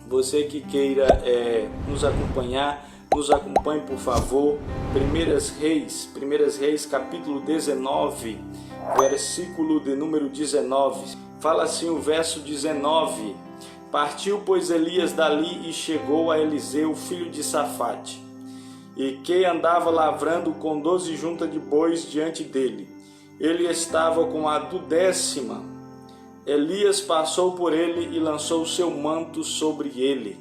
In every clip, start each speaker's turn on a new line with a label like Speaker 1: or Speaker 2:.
Speaker 1: Você que queira nos acompanhar, nos acompanhe, por favor. Primeiras Reis, capítulo 19, versículo de número 19. Fala assim o verso 19: Partiu, pois, Elias dali e chegou a Eliseu, filho de Safate, e que andava lavrando com 12 juntas de bois diante dele. Ele estava com a 12ª. Elias passou por ele e lançou o seu manto sobre ele.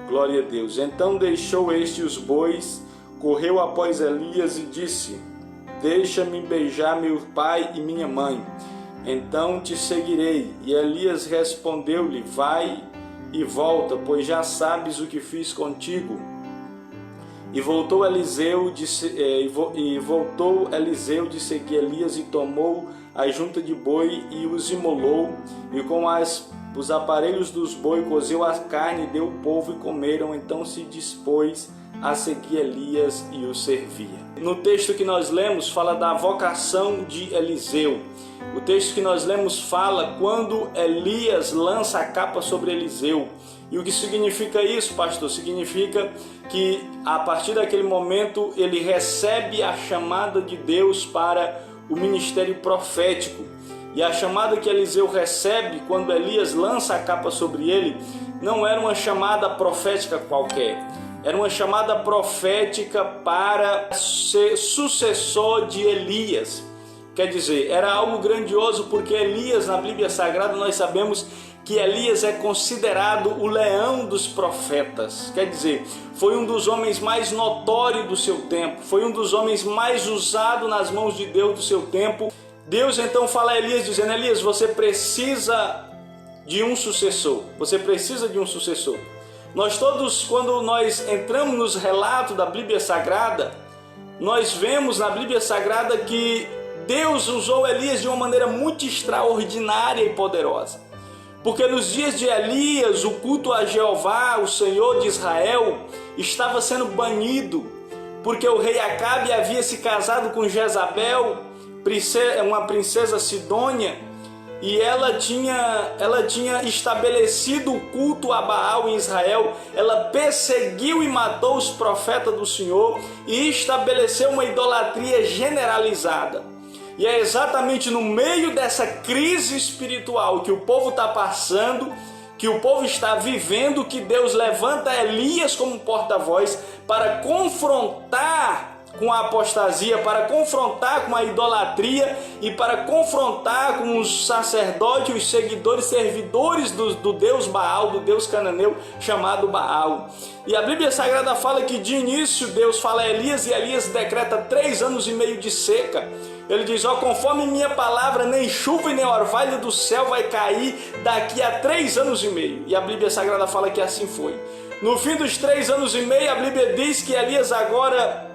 Speaker 1: Glória a Deus. Então deixou este os bois, correu após Elias e disse: Deixa-me beijar meu pai e minha mãe, então te seguirei. E Elias respondeu-lhe: Vai e volta, pois já sabes o que fiz contigo. E voltou Eliseu de seguir Elias e tomou a junta de boi e os imolou, e com os aparelhos dos boi cozeu a carne e deu o povo e comeram. Então se dispôs a seguir Elias e o servia. No texto que nós lemos fala da vocação de Eliseu. O texto que nós lemos fala quando Elias lança a capa sobre Eliseu. E o que significa isso, pastor? Significa que a partir daquele momento ele recebe a chamada de Deus para o ministério profético. E a chamada que Eliseu recebe quando Elias lança a capa sobre ele não era uma chamada profética qualquer. Era uma chamada profética para ser sucessor de Elias. Quer dizer, era algo grandioso, porque Elias, na Bíblia Sagrada, nós sabemos que Elias é considerado o leão dos profetas. Quer dizer, foi um dos homens mais notórios do seu tempo, foi um dos homens mais usados nas mãos de Deus do seu tempo. Deus então fala a Elias dizendo: Elias, você precisa de um sucessor, você precisa de um sucessor. Nós todos, quando nós entramos nos relatos da Bíblia Sagrada, nós vemos na Bíblia Sagrada que Deus usou Elias de uma maneira muito extraordinária e poderosa. Porque nos dias de Elias, o culto a Jeová, o Senhor de Israel, estava sendo banido, porque o rei Acabe havia se casado com Jezabel, uma princesa sidônia, e ela tinha estabelecido o culto a Baal em Israel. Ela perseguiu e matou os profetas do Senhor e estabeleceu uma idolatria generalizada. E é exatamente no meio dessa crise espiritual que o povo está passando, que o povo está vivendo, que Deus levanta Elias como porta-voz para confrontar com a apostasia, para confrontar com a idolatria e para confrontar com os sacerdotes, os seguidores, servidores do Deus Baal, do Deus cananeu chamado Baal. E a Bíblia Sagrada fala que de início Deus fala a Elias, e Elias decreta 3 anos e meio de seca. Ele diz: conforme minha palavra, nem chuva e nem orvalho do céu vai cair daqui a 3 anos e meio. E a Bíblia Sagrada fala que assim foi. No fim dos 3 anos e meio, a Bíblia diz que Elias agora,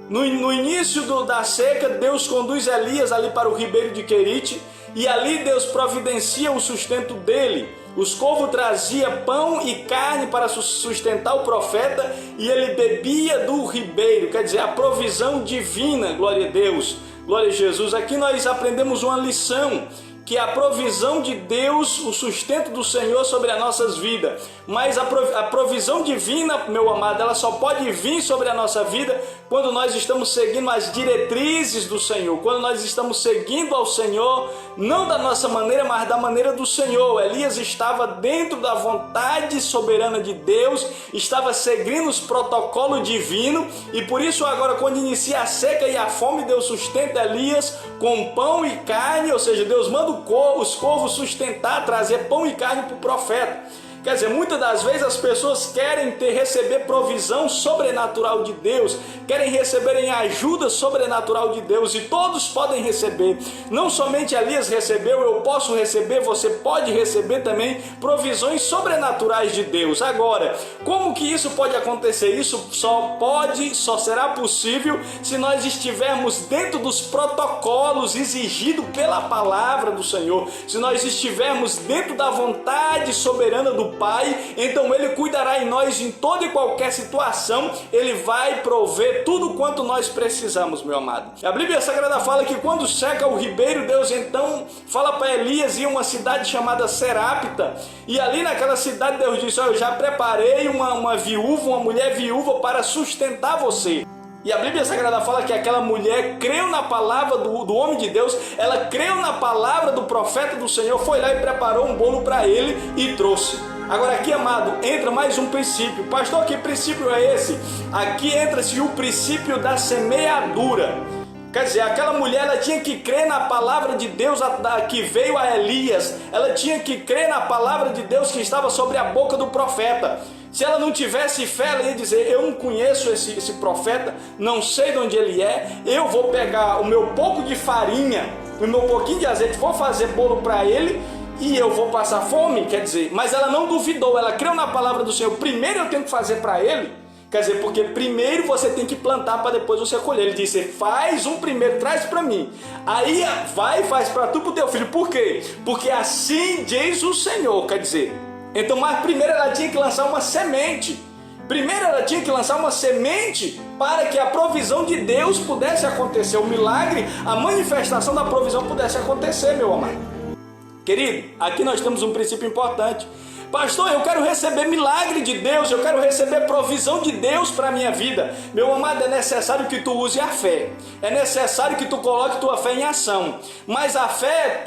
Speaker 1: no início da seca, Deus conduz Elias ali para o ribeiro de Querite, e ali Deus providencia o sustento dele. Os corvos traziam pão e carne para sustentar o profeta, e ele bebia do ribeiro, quer dizer, a provisão divina. Glória a Deus, glória a Jesus. Aqui nós aprendemos uma lição, que a provisão de Deus, o sustento do Senhor sobre as nossas vidas. Mas a provisão divina, meu amado, ela só pode vir sobre a nossa vida quando nós estamos seguindo as diretrizes do Senhor, quando nós estamos seguindo ao Senhor, não da nossa maneira, mas da maneira do Senhor. Elias estava dentro da vontade soberana de Deus, estava seguindo os protocolos divinos, e por isso agora, quando inicia a seca e a fome, Deus sustenta Elias com pão e carne, ou seja, Deus manda os corvos sustentar, trazer pão e carne para o profeta. Quer dizer, muitas das vezes as pessoas querem receber provisão sobrenatural de Deus, querem receberem ajuda sobrenatural de Deus, e todos podem receber. Não somente Elias recebeu, eu posso receber, você pode receber também provisões sobrenaturais de Deus. Agora, como que isso pode acontecer? Isso só será possível se nós estivermos dentro dos protocolos exigidos pela palavra do Senhor, se nós estivermos dentro da vontade soberana do Pai, então Ele cuidará em nós em toda e qualquer situação. Ele vai prover tudo quanto nós precisamos, meu amado. A Bíblia Sagrada fala que quando seca o ribeiro, Deus então fala para Elias ir a uma cidade chamada Serapta, e ali naquela cidade Deus disse: eu já preparei uma viúva, uma mulher viúva para sustentar você. E a Bíblia Sagrada fala que aquela mulher creu na palavra do homem de Deus, ela creu na palavra do profeta do Senhor, foi lá e preparou um bolo para ele e trouxe. Agora aqui, amado, entra mais um princípio. Pastor, que princípio é esse? Aqui entra-se o princípio da semeadura. Quer dizer, aquela mulher, ela tinha que crer na palavra de Deus que veio a Elias, ela tinha que crer na palavra de Deus que estava sobre a boca do profeta. Se ela não tivesse fé, ela ia dizer: eu não conheço esse profeta, não sei de onde ele é, eu vou pegar o meu pouco de farinha, o meu pouquinho de azeite, vou fazer bolo para ele e eu vou passar fome. Quer dizer, mas ela não duvidou, ela creu na palavra do Senhor. Primeiro eu tenho que fazer para ele. Quer dizer, porque primeiro você tem que plantar para depois você colher. Ele disse: faz um primeiro, traz para mim. Aí vai e faz para tu e para o teu filho. Por quê? Porque assim diz o Senhor. Quer dizer, então, mas primeiro ela tinha que lançar uma semente. Primeiro ela tinha que lançar uma semente para que a provisão de Deus pudesse acontecer. O milagre, a manifestação da provisão pudesse acontecer, meu amado. Querido, aqui nós temos um princípio importante. Pastor, eu quero receber milagre de Deus, eu quero receber provisão de Deus para a minha vida. Meu amado, é necessário que tu use a fé. É necessário que tu coloque tua fé em ação. Mas a fé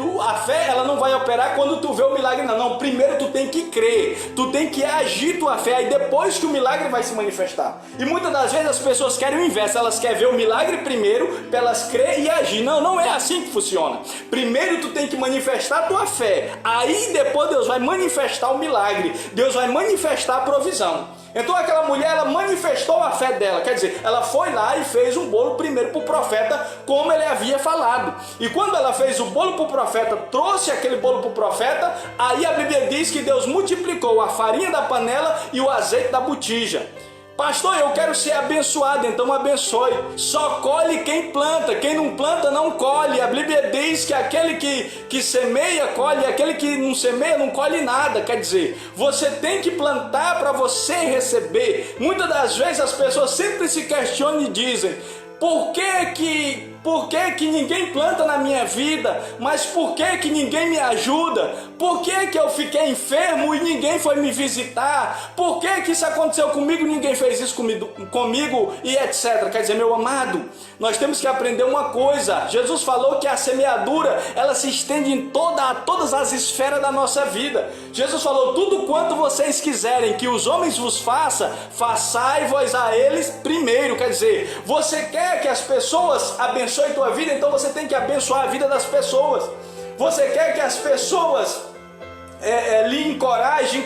Speaker 1: ela não vai operar quando tu vê o milagre, não. Não, primeiro tu tem que crer, tu tem que agir tua fé, aí depois que o milagre vai se manifestar. E muitas das vezes as pessoas querem o inverso, elas querem ver o milagre primeiro, para elas crer e agir. Não, não é assim que funciona. Primeiro tu tem que manifestar tua fé, aí depois Deus vai manifestar o milagre. Deus vai manifestar a provisão. Então aquela mulher, ela manifestou a fé dela, quer dizer, ela foi lá e fez um bolo primeiro para o profeta, como ele havia falado. E quando ela fez o bolo para o profeta, trouxe aquele bolo para o profeta, aí a Bíblia diz que Deus multiplicou a farinha da panela e o azeite da botija. Pastor, eu quero ser abençoado, então abençoe. Só colhe quem planta, quem não planta não colhe. A Bíblia diz que aquele que semeia colhe, aquele que não semeia não colhe nada. Quer dizer, você tem que plantar para você receber. Muitas das vezes as pessoas sempre se questionam e dizem: por que ninguém planta na minha vida? Mas por que ninguém me ajuda? Por que eu fiquei enfermo e ninguém foi me visitar? Por que isso aconteceu comigo e ninguém fez isso comigo e etc. Quer dizer, meu amado, nós temos que aprender uma coisa. Jesus falou que a semeadura, ela se estende em todas as esferas da nossa vida. Jesus falou: tudo quanto vocês quiserem que os homens vos façam, façai-vos a eles primeiro. Quer dizer, você quer que as pessoas abençoem tua vida, então você tem que abençoar a vida das pessoas. Você quer que as pessoas lhe encoraje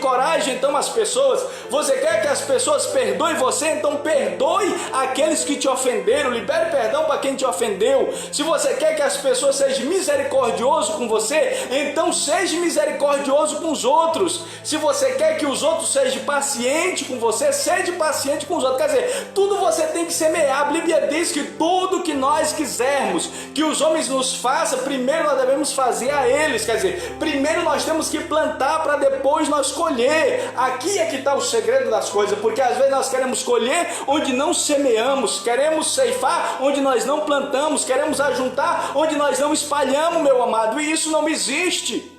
Speaker 1: então as pessoas. Você quer que as pessoas perdoem você, então perdoe aqueles que te ofenderam, libere perdão para quem te ofendeu. Se você quer que as pessoas sejam misericordiosos com você, então seja misericordioso com os outros. Se você quer que os outros sejam pacientes com você, seja paciente com os outros. Quer dizer, tudo você tem que semear. A Bíblia diz que tudo que nós quisermos que os homens nos façam, primeiro nós devemos fazer a eles. Quer dizer, primeiro nós temos que plantar para depois nós colher. Aqui é que está o segredo das coisas, porque às vezes nós queremos colher onde não semeamos, queremos ceifar onde nós não plantamos, queremos ajuntar onde nós não espalhamos, meu amado, e isso não existe.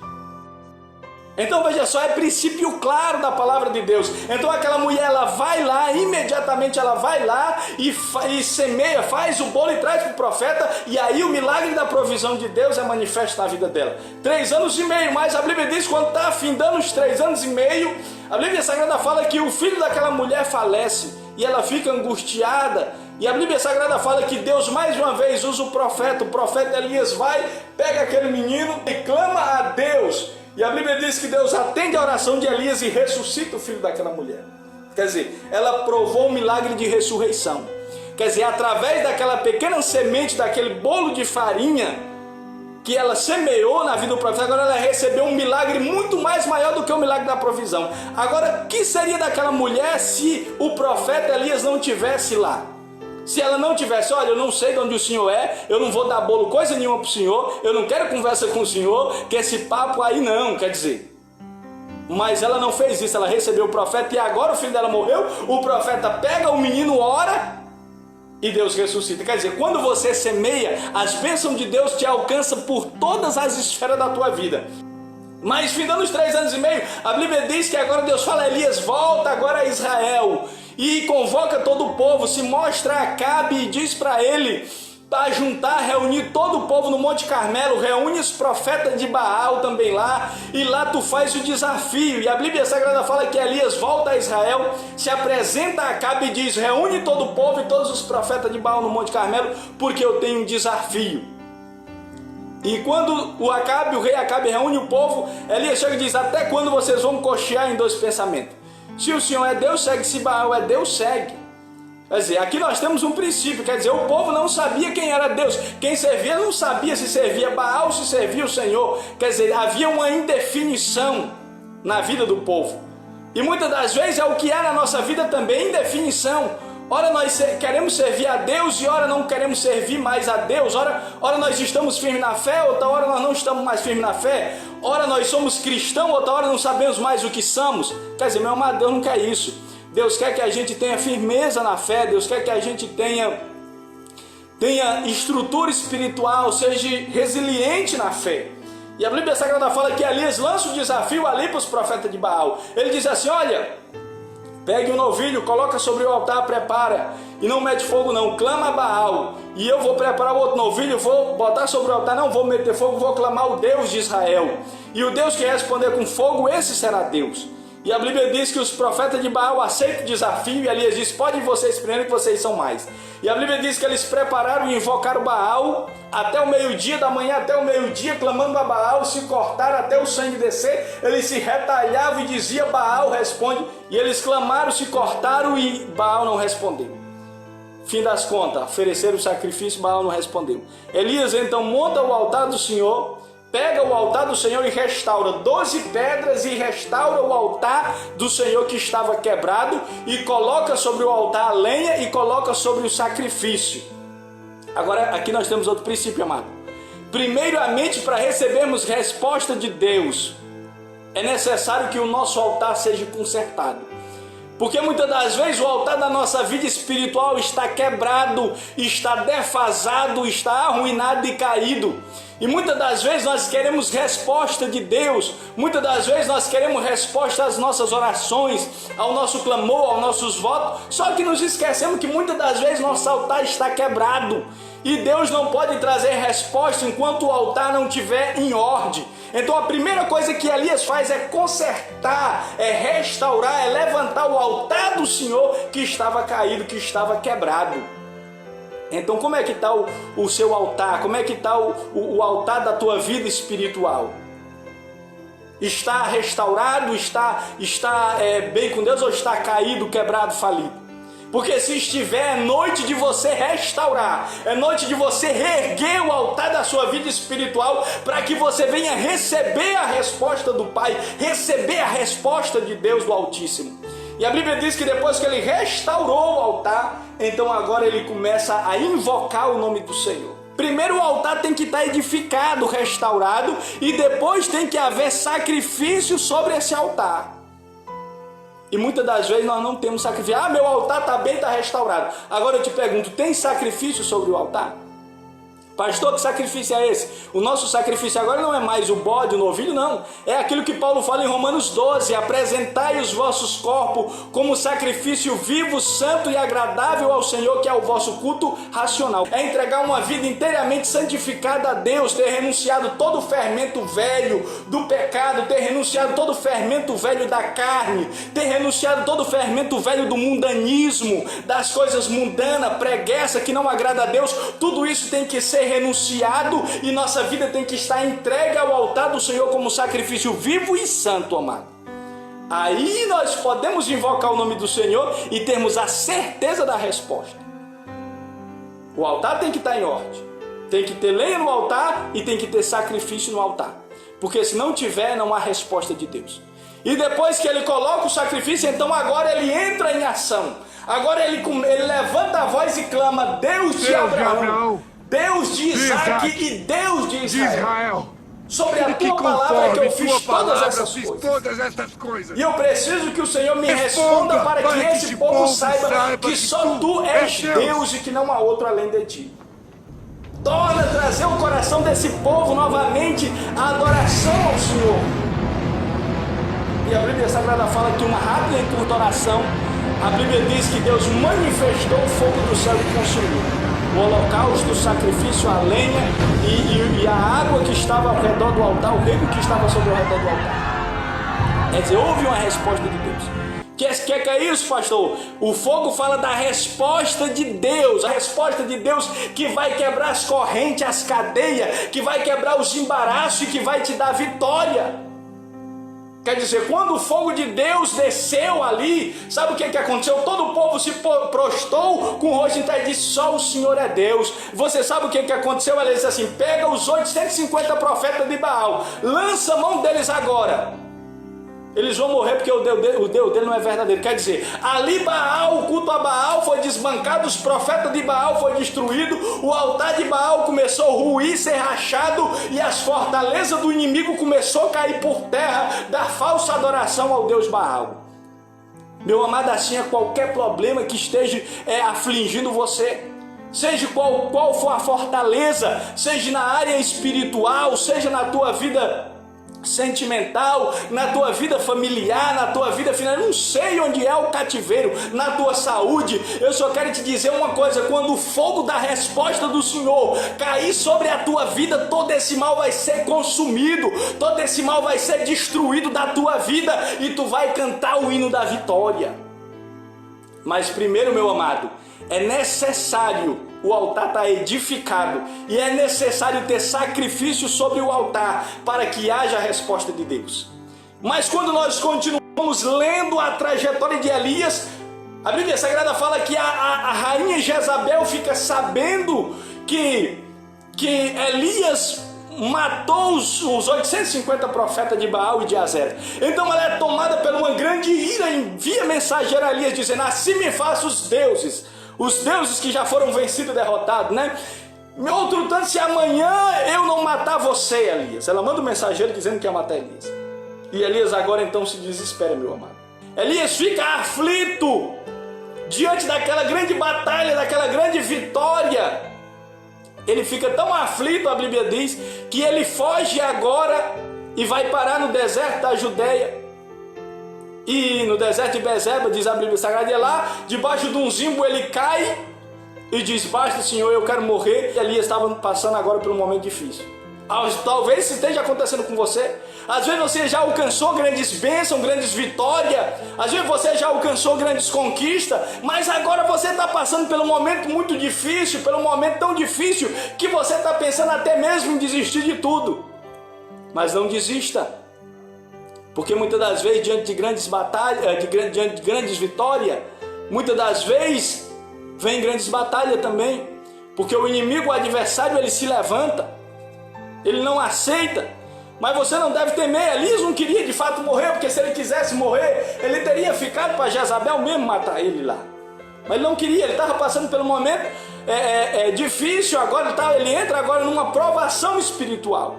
Speaker 1: Então veja só, é princípio claro da palavra de Deus. Então aquela mulher, ela vai lá, imediatamente ela vai lá e semeia, faz o bolo e traz para o profeta, e aí o milagre da provisão de Deus é manifesto na vida dela. 3 anos e meio, mas a Bíblia diz que quando está afindando os 3 anos e meio, a Bíblia Sagrada fala que o filho daquela mulher falece, e ela fica angustiada, e a Bíblia Sagrada fala que Deus mais uma vez usa o profeta Elias vai, pega aquele menino e clama a Deus. E a Bíblia diz que Deus atende a oração de Elias e ressuscita o filho daquela mulher. Quer dizer, ela provou um milagre de ressurreição. Quer dizer, através daquela pequena semente, daquele bolo de farinha que ela semeou na vida do profeta, agora ela recebeu um milagre muito mais maior do que o milagre da provisão. Agora, o que seria daquela mulher se o profeta Elias não tivesse lá? Se ela não tivesse: olha, eu não sei de onde o senhor é, eu não vou dar bolo coisa nenhuma para o senhor, eu não quero conversa com o senhor, que esse papo aí não. Quer dizer, Mas ela não fez isso, ela recebeu o profeta e agora o filho dela morreu. O profeta pega o menino, ora e Deus ressuscita. Quer dizer, quando você semeia, as bênçãos de Deus te alcançam por todas as esferas da tua vida. Mas findando os 3 anos e meio, a Bíblia diz que agora Deus fala: Elias, volta agora a Israel e convoca todo o povo, se mostra a Acabe e diz para ele para juntar, reunir todo o povo no Monte Carmelo, reúne os profetas de Baal também lá, e lá tu faz o desafio. E a Bíblia Sagrada fala que Elias volta a Israel, se apresenta a Acabe e diz: reúne todo o povo e todos os profetas de Baal no Monte Carmelo, porque eu tenho um desafio. E quando o rei Acabe reúne o povo, Elias chega e diz: até quando vocês vão cochear em 2 pensamentos? Se o Senhor é Deus, segue. Se Baal é Deus, segue. Quer dizer, aqui nós temos um princípio, quer dizer, o povo não sabia quem era Deus, quem servia não sabia se servia Baal ou se servia o Senhor. Quer dizer, havia uma indefinição na vida do povo. E muitas das vezes é o que há na nossa vida também, indefinição. Ora nós queremos servir a Deus e ora não queremos servir mais a Deus. Ora nós estamos firmes na fé, outra hora nós não estamos mais firmes na fé. Ora nós somos cristãos, outra hora não sabemos mais o que somos. Quer dizer, meu amado, Deus não quer isso. Deus quer que a gente tenha firmeza na fé, Deus quer que a gente tenha estrutura espiritual, seja resiliente na fé. E a Bíblia Sagrada fala que Elias lança o desafio ali para os profetas de Baal. Ele diz assim: olha, pegue um novilho, coloca sobre o altar, prepara, e não mete fogo não, clama a Baal, e eu vou preparar outro novilho, vou botar sobre o altar, não vou meter fogo, vou clamar o Deus de Israel. E o Deus que responder com fogo, esse será Deus. E a Bíblia diz que os profetas de Baal aceitam o desafio, e Elias diz: podem vocês primeiro, que vocês são mais. E a Bíblia diz que eles prepararam e invocaram Baal até o meio-dia, da manhã até o meio-dia, clamando a Baal, se cortaram até o sangue descer, eles se retalhavam e diziam: Baal responde. E eles clamaram, se cortaram e Baal não respondeu. Fim das contas, ofereceram o sacrifício, Baal não respondeu. Elias então monta o altar do Senhor, pega o altar do Senhor e restaura 12 pedras e restaura o altar do Senhor que estava quebrado e coloca sobre o altar a lenha e coloca sobre o sacrifício. Agora aqui nós temos outro princípio, amado. Primeiramente, para recebermos resposta de Deus, é necessário que o nosso altar seja consertado. Porque muitas das vezes o altar da nossa vida espiritual está quebrado, está defasado, está arruinado e caído. E muitas das vezes nós queremos resposta de Deus, muitas das vezes nós queremos resposta às nossas orações, ao nosso clamor, aos nossos votos, só que nos esquecemos que muitas das vezes nosso altar está quebrado. E Deus não pode trazer resposta enquanto o altar não estiver em ordem. Então a primeira coisa que Elias faz é consertar, é restaurar, é levantar o altar do Senhor que estava caído, que estava quebrado. Então como é que está o seu altar? Como é que está o altar da tua vida espiritual? Está restaurado? Está bem com Deus ou está caído, quebrado, falido? Porque se estiver, é noite de você restaurar, é noite de você reerguer o altar da sua vida espiritual para que você venha receber a resposta do Pai, receber a resposta de Deus do Altíssimo. E a Bíblia diz que depois que ele restaurou o altar, então agora ele começa a invocar o nome do Senhor. Primeiro o altar tem que estar edificado, restaurado, e depois tem que haver sacrifício sobre esse altar. E muitas das vezes nós não temos sacrifício. Ah, meu altar está bem, está restaurado. Agora eu te pergunto, tem sacrifício sobre o altar? Pastor, que sacrifício é esse? O nosso sacrifício agora não é mais o bode, o novilho, não. É aquilo que Paulo fala em Romanos 12. Apresentai os vossos corpos como sacrifício vivo, santo e agradável ao Senhor, que é o vosso culto racional. É entregar uma vida inteiramente santificada a Deus, ter renunciado todo o fermento velho do pecado, ter renunciado todo o fermento velho da carne, ter renunciado todo o fermento velho do mundanismo, das coisas mundanas, preguiça que não agrada a Deus. Tudo isso tem que ser renunciado e nossa vida tem que estar entregue ao altar do Senhor como sacrifício vivo e santo, amado. Aí nós podemos invocar o nome do Senhor e termos a certeza da resposta. O altar tem que estar em ordem, tem que ter lenha no altar e tem que ter sacrifício no altar, porque se não tiver, não há resposta de Deus. E depois que ele coloca o sacrifício, então agora ele entra em ação. Agora ele levanta a voz e clama: Deus de Abraão, Deus de Isaac e Deus de Israel. Sobre a
Speaker 2: e que
Speaker 1: tua palavra que eu fiz
Speaker 2: tua palavra
Speaker 1: todas essas
Speaker 2: coisas.
Speaker 1: E eu preciso que o Senhor me responda para que esse povo saiba que só tu és Deus e que não há outro além de ti. Torna trazer o coração desse povo novamente a adoração ao Senhor. E a Bíblia Sagrada fala que uma rápida e curta oração, a Bíblia diz que Deus manifestou o fogo do céu e consumiu o holocausto, o sacrifício, a lenha e a água que estava ao redor do altar, o rego que estava sobre o redor do altar. Quer dizer, houve uma resposta de Deus. Que é isso, pastor? O fogo fala da resposta de Deus, a resposta de Deus que vai quebrar as correntes, as cadeias, que vai quebrar os embaraços e que vai te dar vitória. Quer dizer, quando o fogo de Deus desceu ali, sabe o que aconteceu? Todo o povo se prostrou com o rosto em terra e disse, só o Senhor é Deus. Você sabe o que aconteceu? Ela disse assim, pega os 850 profetas de Baal, lança a mão deles agora. Eles vão morrer porque o Deus dele não é verdadeiro. Quer dizer, ali Baal, o culto a Baal foi desbancado, os profetas de Baal foi destruído, o altar de Baal começou a ruir, ser rachado, e as fortalezas do inimigo começou a cair por terra da falsa adoração ao Deus Baal. Meu amado, assim é qualquer problema que esteja afligindo você. Seja qual for a fortaleza, seja na área espiritual, seja na tua vida sentimental, na tua vida familiar, na tua vida financeira, não sei onde é o cativeiro, na tua saúde. Eu só quero te dizer uma coisa: quando o fogo da resposta do Senhor cair sobre a tua vida, todo esse mal vai ser consumido, todo esse mal vai ser destruído da tua vida e tu vai cantar o hino da vitória. Mas primeiro, meu amado, é necessário o altar estar edificado e é necessário ter sacrifício sobre o altar para que haja a resposta de Deus. Mas quando nós continuamos lendo a trajetória de Elias, a Bíblia Sagrada fala que a rainha Jezabel fica sabendo que Elias matou os 850 profetas de Baal e de Azera. Então ela é tomada por uma grande ira, envia mensageiro a Elias dizendo: assim me faça os deuses que já foram vencidos e derrotados, né? Outro tanto, se amanhã eu não matar você, Elias. Ela manda um mensageiro dizendo que ia matar Elias. E Elias agora então se desespera, meu amado. Elias fica aflito diante daquela grande batalha, daquela grande vitória. Ele fica tão aflito, a Bíblia diz, que ele foge agora e vai parar no deserto da Judeia. E no deserto de Bezeba, diz a Bíblia Sagrada, e lá, debaixo de um zimbo, ele cai e diz: basta, Senhor, eu quero morrer. E Elias estava passando agora por um momento difícil. Talvez isso esteja acontecendo com você. Às vezes você já alcançou grandes bênçãos, grandes vitórias. Às vezes você já alcançou grandes conquistas. Mas agora você está passando por um momento muito difícil, por um momento tão difícil, que você está pensando até mesmo em desistir de tudo. Mas não desista. Porque muitas das vezes, diante de grandes batalhas, diante de grandes vitórias, muitas das vezes vem grandes batalhas também. Porque o inimigo, o adversário, ele se levanta. Ele não aceita. Mas você não deve temer. Elias não queria de fato morrer, porque se ele quisesse morrer, ele teria ficado para Jezabel mesmo matar ele lá. Mas ele não queria, ele estava passando pelo momento difícil, agora ele entra agora numa provação espiritual.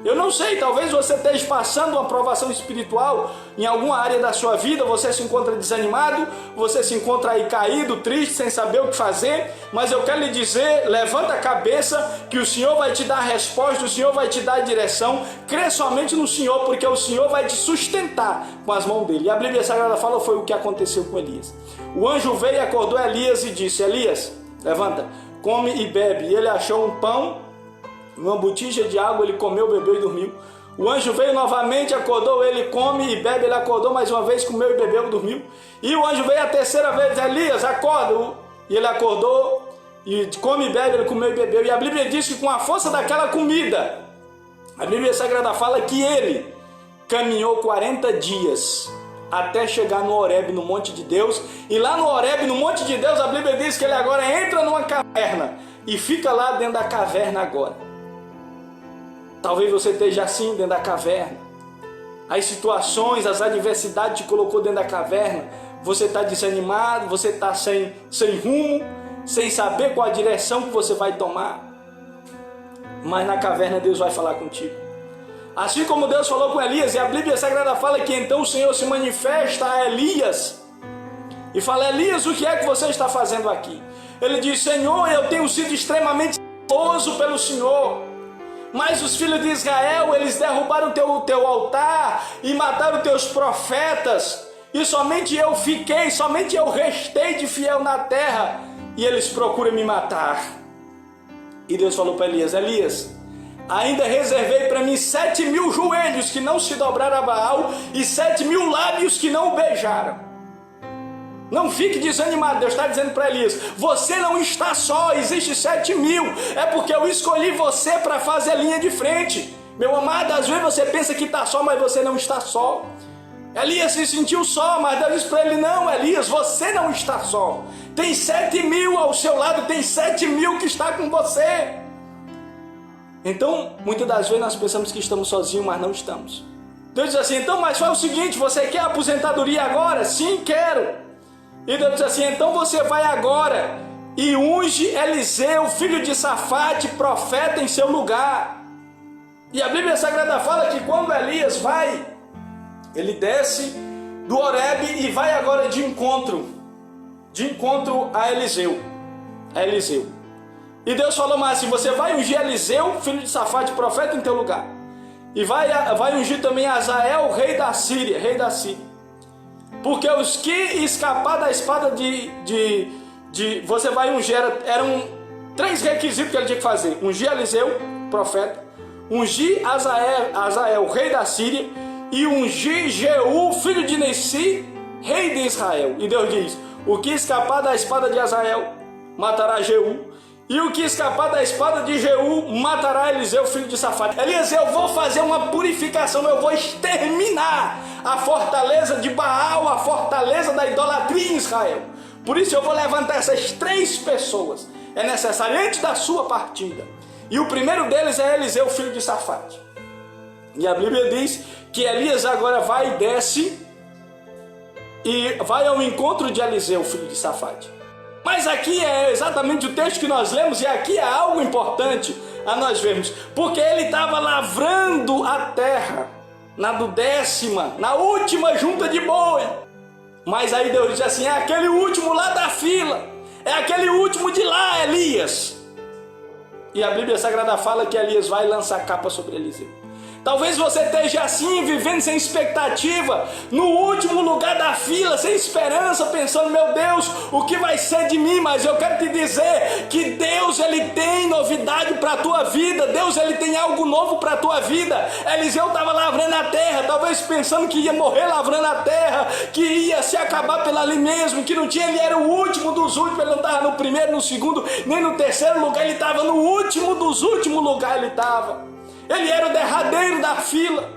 Speaker 1: Eu não sei, talvez você esteja passando uma provação espiritual em alguma área da sua vida, você se encontra desanimado, você se encontra aí caído, triste, sem saber o que fazer, mas eu quero lhe dizer, levanta a cabeça que o Senhor vai te dar a resposta, o Senhor vai te dar a direção, crê somente no Senhor, porque o Senhor vai te sustentar com as mãos dele. E a Bíblia Sagrada fala, foi o que aconteceu com Elias. O anjo veio e acordou Elias e disse: Elias, levanta, come e bebe. E ele achou um pão, uma botija de água, ele comeu, bebeu e dormiu. O anjo veio novamente, acordou ele, come e bebe. Ele acordou mais uma vez, comeu e bebeu e dormiu. E o anjo veio a terceira vez: Elias, acorda. E ele acordou e come e bebe, ele comeu e bebeu. E a Bíblia diz que com a força daquela comida, a Bíblia Sagrada fala que ele caminhou 40 dias até chegar no Horebe, no monte de Deus. E lá no Horebe, no monte de Deus, a Bíblia diz que ele agora entra numa caverna e fica lá dentro da caverna agora. Talvez você esteja assim dentro da caverna. As situações, as adversidades te colocou dentro da caverna. Você está desanimado, você está sem rumo, sem saber qual a direção que você vai tomar. Mas na caverna Deus vai falar contigo. Assim como Deus falou com Elias, e a Bíblia Sagrada fala que então o Senhor se manifesta a Elias e fala: Elias, o que é que você está fazendo aqui? Ele diz: Senhor, eu tenho sido extremamente zeloso pelo Senhor, mas os filhos de Israel, eles derrubaram o teu altar e mataram teus profetas, e somente eu restei de fiel na terra, e eles procuram me matar. E Deus falou para Elias: Elias, ainda reservei para mim 7.000 joelhos que não se dobraram a Baal e 7.000 lábios que não o beijaram. Não fique desanimado. Deus está dizendo para Elias: você não está só, existe 7.000, é porque eu escolhi você para fazer a linha de frente. Meu amado, às vezes você pensa que está só, mas você não está só. Elias se sentiu só, mas Deus disse para ele: não, Elias, você não está só, tem 7.000 ao seu lado, tem 7.000 que está com você. Então, muitas das vezes nós pensamos que estamos sozinhos, mas não estamos. Deus diz assim: então, mas foi o seguinte, você quer aposentadoria agora? Sim, quero. E Deus diz assim: então você vai agora e unge Eliseu, filho de Safate, profeta, em seu lugar. E a Bíblia Sagrada fala que quando Elias vai, ele desce do Horebe e vai agora de encontro a Eliseu. E Deus falou mais assim: você vai ungir Eliseu, filho de Safate, profeta, em teu lugar. E vai ungir também Azael, rei da Síria. Porque os que escapar da espada você vai ungir, eram 3 requisitos que ele tinha que fazer: ungir Eliseu, profeta, ungir Azael, rei da Síria, e ungir Jeú, filho de Nissi, rei de Israel. E Deus diz: o que escapar da espada de Azael matará Jeú, e o que escapar da espada de Jeú matará Eliseu, filho de Safate. Elias, eu vou fazer uma purificação, eu vou exterminar a fortaleza de Baal, a fortaleza da idolatria em Israel. Por isso eu vou levantar essas 3 pessoas. É necessário antes da sua partida. E o primeiro deles é Eliseu, filho de Safate. E a Bíblia diz que Elias agora vai e desce e vai ao encontro de Eliseu, filho de Safate. Mas aqui é exatamente o texto que nós lemos, e aqui é algo importante a nós vermos, porque ele estava lavrando a terra na última junta de boi. Mas aí Deus diz assim: é aquele último lá da fila, é aquele último de lá, Elias. E a Bíblia Sagrada fala que Elias vai lançar capa sobre Eliseu. Talvez você esteja assim, vivendo sem expectativa, no último lugar da fila, sem esperança, pensando: meu Deus, o que vai ser de mim? Mas eu quero te dizer que Deus, ele tem novidade para a tua vida. Deus, ele tem algo novo para a tua vida. Eliseu estava lavrando a terra, talvez pensando que ia morrer lavrando a terra, que ia se acabar pela ali mesmo, que não tinha, ele era o último dos últimos, ele não estava no primeiro, no segundo, nem no terceiro lugar, ele estava no último dos últimos lugares, ele estava. Ele era o derradeiro da fila.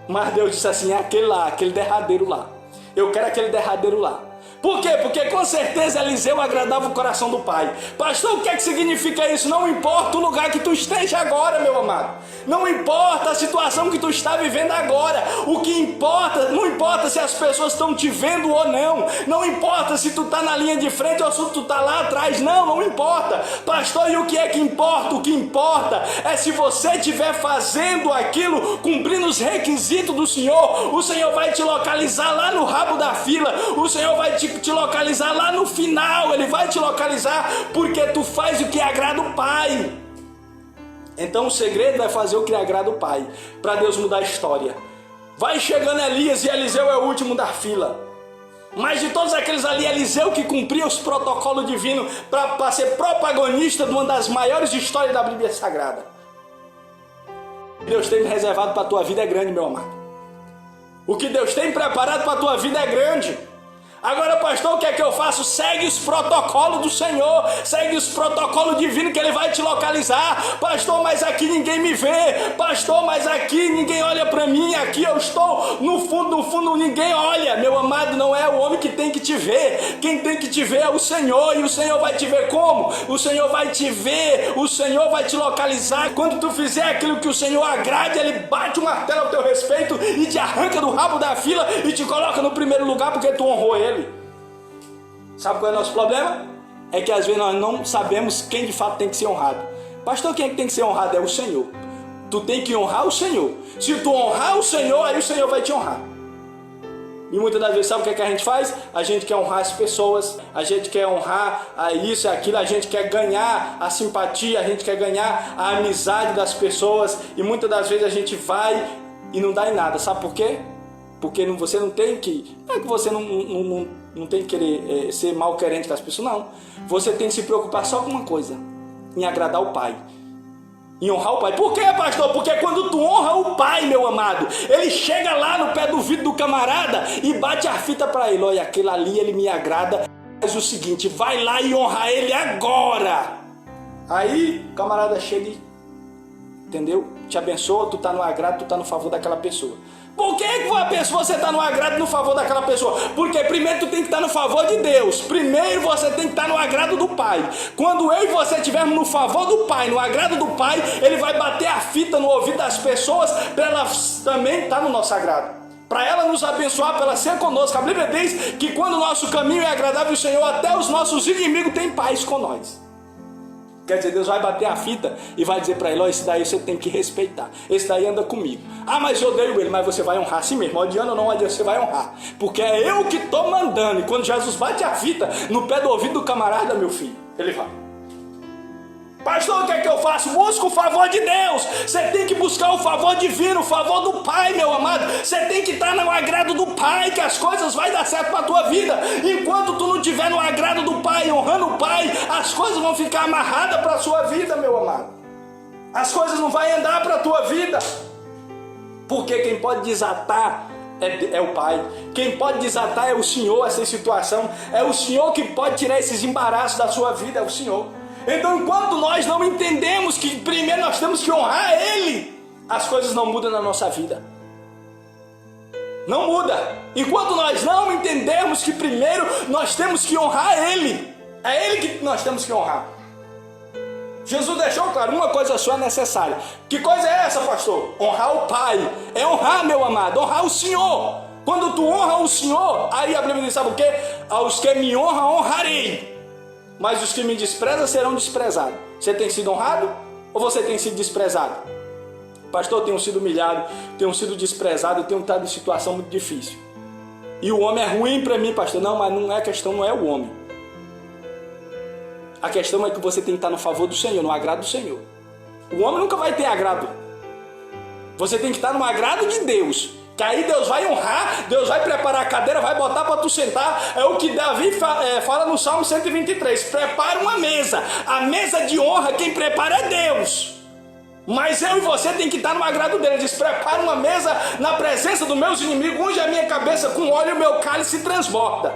Speaker 1: Mas Deus disse assim: é aquele lá, aquele derradeiro lá. Eu quero aquele derradeiro lá. Por quê? Porque com certeza Eliseu agradava o coração do pai. Pastor, o que é que significa isso? Não importa o lugar que tu esteja agora, meu amado. Não importa a situação que tu está vivendo agora. O que importa, não importa se as pessoas estão te vendo ou não. Não importa se tu está na linha de frente ou se tu está lá atrás. Não importa. Pastor, e o que é que importa? O que importa é se você estiver fazendo aquilo, cumprindo os requisitos do Senhor. O Senhor vai te localizar lá no rabo da fila. O Senhor vai te localizar lá no final. Ele vai te localizar porque tu faz o que agrada o Pai. Então o segredo é fazer o que agrada o Pai, para Deus mudar a história. Vai chegando Elias, e Eliseu é o último da fila. Mas de todos aqueles ali, Eliseu que cumpria os protocolos divinos para ser protagonista de uma das maiores histórias da Bíblia Sagrada. Deus tem reservado para a tua vida é grande, meu amado. O que Deus tem preparado para a tua vida é grande. Agora, pastor, o que é que eu faço? Segue os protocolos do Senhor, segue os protocolos divinos que Ele vai te localizar. Pastor, mas aqui ninguém me vê. Pastor, mas aqui ninguém olha para mim. Aqui eu estou no fundo, ninguém olha. Meu amado, não é o homem que tem que te ver. Quem tem que te ver é o Senhor. E o Senhor vai te ver como? O Senhor vai te ver, o Senhor vai te localizar. Quando tu fizer aquilo que o Senhor agrade, Ele bate o martelo ao teu respeito e te arranca do rabo da fila e te coloca no primeiro lugar porque tu honrou Ele. Sabe qual é o nosso problema? É que às vezes nós não sabemos quem de fato tem que ser honrado. Pastor, quem é que tem que ser honrado? É o Senhor. Tu tem que honrar o Senhor. Se tu honrar o Senhor, aí o Senhor vai te honrar. E muitas das vezes, sabe o que é que a gente faz? A gente quer honrar as pessoas, a gente quer honrar isso e aquilo, a gente quer ganhar a simpatia, a gente quer ganhar a amizade das pessoas, e muitas das vezes a gente vai e não dá em nada. Sabe por quê? Porque você não tem que... Não é que você não tem que querer ser mal-querente com as pessoas, não. Você tem que se preocupar só com uma coisa: em agradar o Pai. Em honrar o Pai. Por quê, pastor? Porque quando tu honra o Pai, meu amado, ele chega lá no pé do vidro do camarada e bate a fita para ele. Olha, aquele ali, ele me agrada. Faz o seguinte, vai lá e honra ele agora. Aí o camarada chega e, entendeu? Te abençoa, tu tá no agrado, tu tá no favor daquela pessoa. Por que você está no agrado e no favor daquela pessoa? Porque primeiro tu tem que estar no favor de Deus. Primeiro você tem que estar no agrado do Pai. Quando eu e você estivermos no favor do Pai, no agrado do Pai, Ele vai bater a fita no ouvido das pessoas para elas também estar no nosso agrado. Para ela nos abençoar, para ela ser conosco. A Bíblia diz que quando o nosso caminho é agradável ao Senhor, até os nossos inimigos têm paz com nós. Quer dizer, Deus vai bater a fita e vai dizer para ele: ó, esse daí você tem que respeitar, esse daí anda comigo. Ah, mas eu odeio ele. Mas você vai honrar assim mesmo, odiando ou não odiando, você vai honrar, porque é eu que estou mandando. E quando Jesus bate a fita no pé do ouvido do camarada, meu filho, ele vai: pastor, o que é que eu faço? Busca o favor de Deus. Você tem que buscar o favor divino, o favor do Pai, meu amado. Você tem que estar no agrado do Pai, que as coisas vão dar certo para a tua vida. Enquanto tu não estiver no agrado do Pai, honrando o Pai, as coisas vão ficar amarradas para a sua vida, meu amado. As coisas não vão andar para a tua vida. Porque quem pode desatar é o Pai. Quem pode desatar é o Senhor, essa situação. É o Senhor que pode tirar esses embaraços da sua vida, é o Senhor. Então, enquanto nós não entendemos que primeiro nós temos que honrar Ele, as coisas não mudam na nossa vida. Não muda. Enquanto nós não entendermos que primeiro nós temos que honrar Ele, é Ele que nós temos que honrar. Jesus deixou claro, uma coisa só é necessária. Que coisa é essa, pastor? Honrar o Pai. É honrar, meu amado, honrar o Senhor. Quando tu honra o Senhor, aí a Bíblia diz, sabe o quê? Aos que me honram, honrarei. Mas os que me desprezam serão desprezados. Você tem sido honrado ou você tem sido desprezado? Pastor, eu tenho sido humilhado, tenho sido desprezado, eu tenho estado em situação muito difícil. E o homem é ruim para mim, pastor. Não, mas não é a questão, não é o homem. A questão é que você tem que estar no favor do Senhor, no agrado do Senhor. O homem nunca vai ter agrado. Você tem que estar no agrado de Deus. Que aí Deus vai honrar, Deus vai preparar a cadeira, vai botar para tu sentar. É o que Davi fala no Salmo 123. Prepara uma mesa. A mesa de honra, quem prepara é Deus. Mas eu e você tem que estar no agrado dele. Ele diz, prepara uma mesa na presença dos meus inimigos, unge a minha cabeça com óleo e o meu cálice transborda.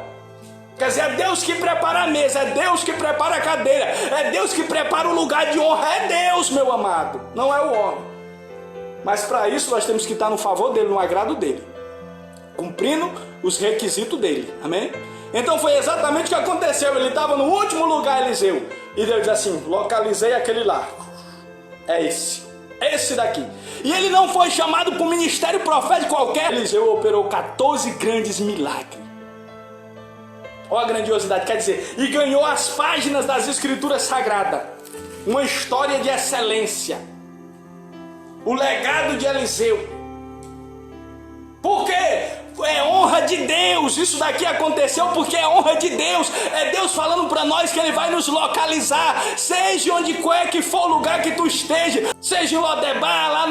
Speaker 1: Quer dizer, é Deus que prepara a mesa, é Deus que prepara a cadeira, é Deus que prepara o lugar de honra, é Deus, meu amado, não é o homem. Mas para isso nós temos que estar no favor dele, no agrado dele, cumprindo os requisitos dele, amém? Então foi exatamente o que aconteceu. Ele estava no último lugar, Eliseu, e Deus diz assim, localizei aquele lá, é esse daqui. E ele não foi chamado para um ministério profético qualquer. Eliseu operou 14 grandes milagres. Olha a grandiosidade, quer dizer, e ganhou as páginas das Escrituras Sagradas, uma história de excelência, o legado de Eliseu. Por quê? É honra de Deus. Isso daqui aconteceu porque é honra de Deus. É Deus falando para nós que Ele vai nos localizar, seja onde quer que for o lugar que tu esteja, seja em Lodebar, lá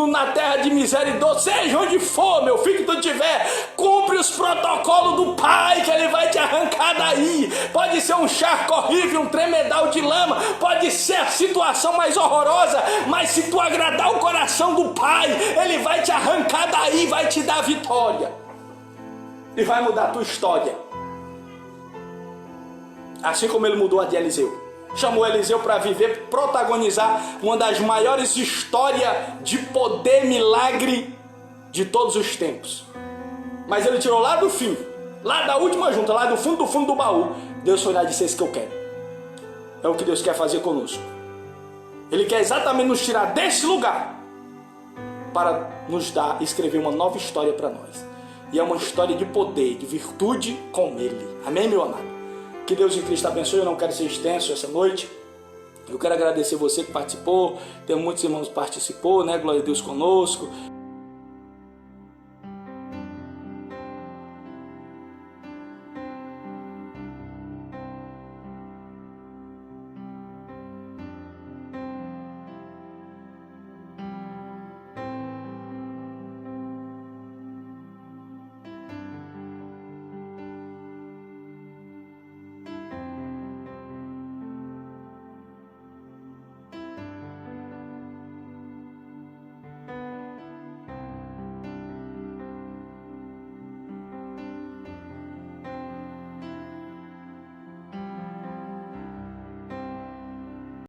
Speaker 1: na terra de miséria e dor, seja onde for, meu filho, que tu tiver, cumpre os protocolos do Pai, que Ele vai te arrancar daí. Pode ser um charco horrível, um tremedal de lama, pode ser a situação mais horrorosa, mas se tu agradar o coração do Pai, Ele vai te arrancar daí, vai te dar vitória. E vai mudar a tua história. Assim como ele mudou a de Eliseu. Chamou Eliseu para viver, protagonizar uma das maiores histórias de poder, milagre de todos os tempos. Mas ele tirou lá do fim, lá da última junta, lá do fundo do baú. Deus foi lá e disse, esse que eu quero. É o que Deus quer fazer conosco. Ele quer exatamente nos tirar desse lugar para nos dar, escrever uma nova história para nós. E é uma história de poder, de virtude com Ele. Amém, meu amado? Que Deus em Cristo abençoe. Eu não quero ser extenso essa noite. Eu quero agradecer você que participou, tem muitos irmãos que participou, né? Glória a Deus conosco.